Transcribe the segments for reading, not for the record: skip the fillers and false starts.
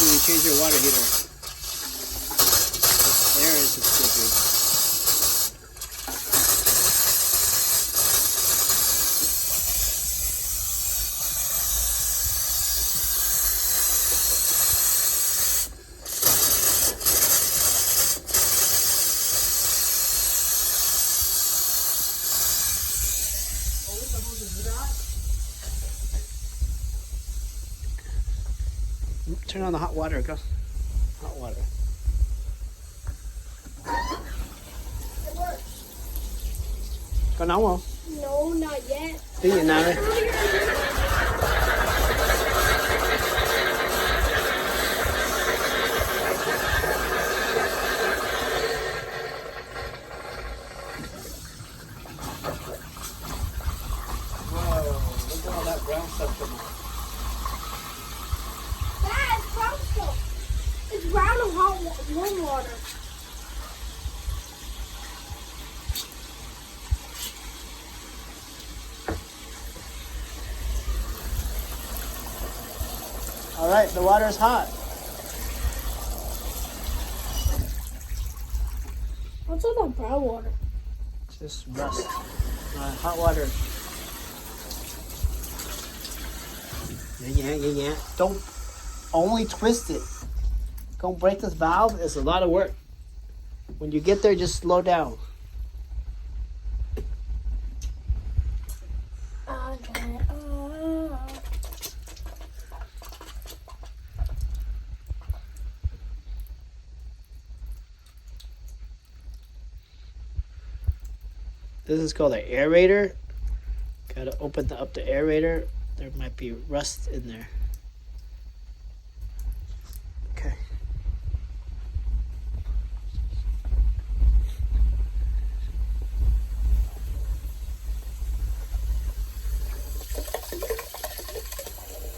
when you change your water heater. There is a slippery. Turn on the hot water, go. Hot water. It works. Go now, Will. No, not yet. Tingnan namin. Whoa, look at all that brown stuff coming out. It's brown and hot warm water. All right, the water is hot. What's all that brown water? It's just rust. Hot water. Yeah. Don't only twist it. Don't break this valve. It's a lot of work. When you get there, just slow down. This is called an aerator. Gotta open up the aerator. There might be rust in there. Okay.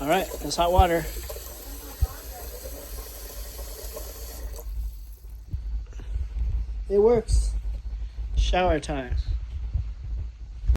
All right, that's hot water. It works. Shower time.